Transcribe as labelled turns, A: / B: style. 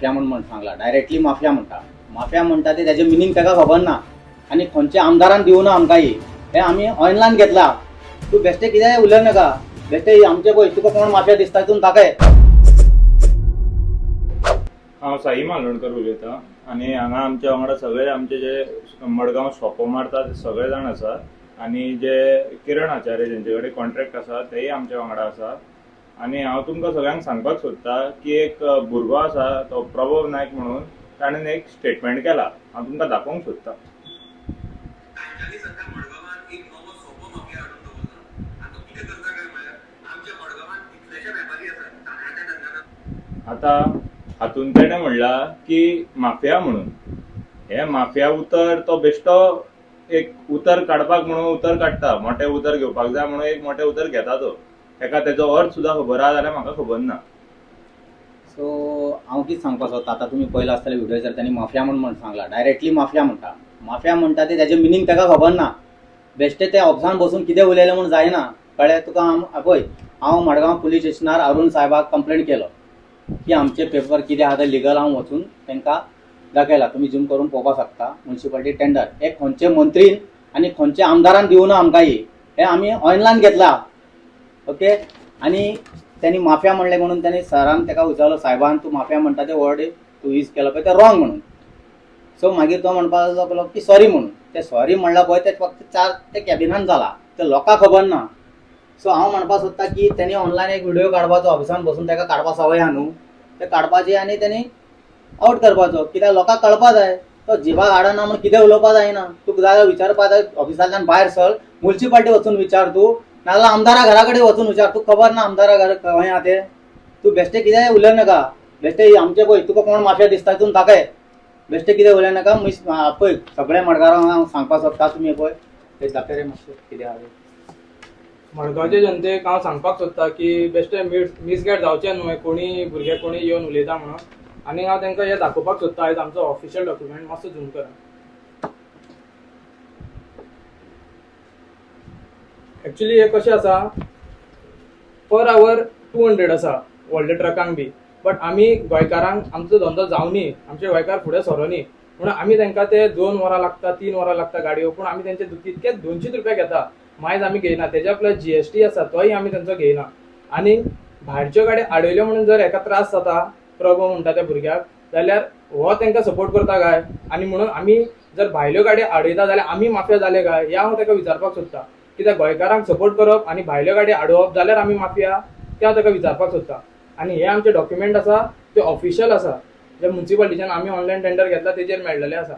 A: Mafia म्हणून सांगला directly mafia म्हणटा ते त्याचे मिनींग ताका खबर ना आणि खंयच्या आमदारान दिवना आमकां हे आमी ऑनलायन घेतला. तू बेश्टे कितें उलय नाका. बेश्टे आमचे पळय तुका कोण माफिया दिसता तितून ताकाय.
B: हांव साई मालवणकर उलयतां आनी हांगा आमच्या वांगडा सगळे आमचे जे मडगांव शॉपो मारता ते सगळे जाण आसा आनी जे किरण आचार्य जेंचे कडेन कॉन्ट्रॅक्ट आसा तेय आमच्या वांगडा आसा. आनी हांव तुमकां सगळ्यांक सांगपाक सोदतां की एक भुरगो आसा तो प्रभव नायक म्हणून ताणें एक स्टेटमेंट केला. हांव तुमकां दाखोवंक सोदतां. आतां हातून तेणें म्हणला की माफिया म्हणून हे माफिया उतर तो बेश्टो एक उतर काडपाक म्हणून उतर काडटा. मोठें उतर घेवपाक जाय म्हणून एक मोठें उतर घेता तो. ताका तेजो अर्थ सुद्दां खबर आहा जाल्यार म्हाका खबर ना.
A: सो हांव कितें सांगपाक सोदतां, आतां तुमी पयलो आसतले व्हिडिओचेर त्यांनी माफिया म्हणून सांगला. डायरेक्टली माफिया म्हणटा ते त्याचे मिनींग ताका खबर ना. बेश्टे ते ऑफिसान बसून कितें उलयलें म्हूण जायना. कळ्ळें तुका. पळय हांव मडगांव पुलीस स्टेशनार अरुण साहेबाक कंप्लेंट केलो की आमचे पेपर कितें आहा ते लिगल हांव वचून तांकां दाखयला. तुमी जूम करून पळोवपाक शकता. म्युन्सिपालिटी टेंडर एक खंयचे मंत्रीन आनी खंयचे आमदारान दिवना आमकां हे आमी ऑनलायन घेतला. ओके. आनी त्यांनी माफिया म्हणले म्हणून त्यांनी सरान ताका विचारलो, साहेबान तू माफिया म्हणटा ते वर्ड तू यूज केलो पळय ते रॉंग म्हणून. सो मागीर तो म्हणपाक लागलो की सॉरी म्हणून. ते सॉरी म्हणला पळय ते फक्त 4 ते कॅबिनान जाला. ते लोकांक खबर ना. सो हांव म्हणपाक सोदता की त्यांनी ऑनलायन एक व्हिडिओ काडपाचो ऑफिसान बसून ताका काडपा सवय आहा न्हू. ते काडपाचे आनी त्यांनी आउट करपाचो. कित्याक लोकांक कळपा जाय तो जिवाक हाडना म्हूण कितें उलोवपा जायना. तुका जाय विचारपा जाय ऑफिसांतल्यान भायर सर म्युन्सिपालिटी वचून विचार तू, नाजाल्यार आमदारा घरा कडेन वचून विचार. तुका खबर ना आमदारा घर खंय आहा ते. तू बेश्टे कितें उलय नाका. बेश्टे आमचे पळय तुका कोण माफिया दिसता तितून ताकाय. बेश्टे कितें उलय नाका. पळय सगळे मडगांवांक हांव सांगपाक सोदता. तुमी पळय ते दाखय रे मातशें कितें आहा ते.
C: मडगांवचे जनतेक हांव सांगपाक सोदतां की बेश्टे मिसगायड जावचे न्हू. कोणी भुरगे कोणी येवन उलयता म्हणून. आनी हांव तांकां हें दाखोवपाक सोदतां. आयज आमचो ऑफिशियल डॉक्युमेंट मातसो झूम करा. एक्चुअली हे कशें आसा, पर आवर 200 आसा व्हडल्या ट्रकांक बी. बट आमी गोंयकारांक आमचो धंदो जावनी, आमचे गोंयकार फुडें सरोनी म्हणून आमी तांकां ते 2 वरां लागता 3 वरां लागता गाडयो. पूण आमी तेंचे तितकेच 200 रुपया घेता. मायज आमी घेयना. तेज्या प्लस GST आसा तोय आमी तेंचो घेयना. आनी भायरच्यो गाडयो आडयल्यो म्हणून जर हेका त्रास जाता प्रभू म्हणटा त्या भुरग्याक, जाल्यार हो तांकां सपोर्ट करता काय. आनी म्हणून आमी जर भायल्यो गाडयो आडयता जाल्यार आमी माफिया जाले काय हें हांव ताका विचारपाक सोदतां. कित्याक गोंयकारांक सपोर्ट करप आनी भायल्यो गाडयो आडोवप जाल्यार आमी माफिया तें हांव ताका विचारपाक सोदतां. आनी हे आमचे डॉक्युमेंट आसा ते ऑफिशियल आसा. जे म्युन्सिपालिटीच्यान आमी ऑनलायन टेंडर घेतला तेजेर मेळिल्ले आसा.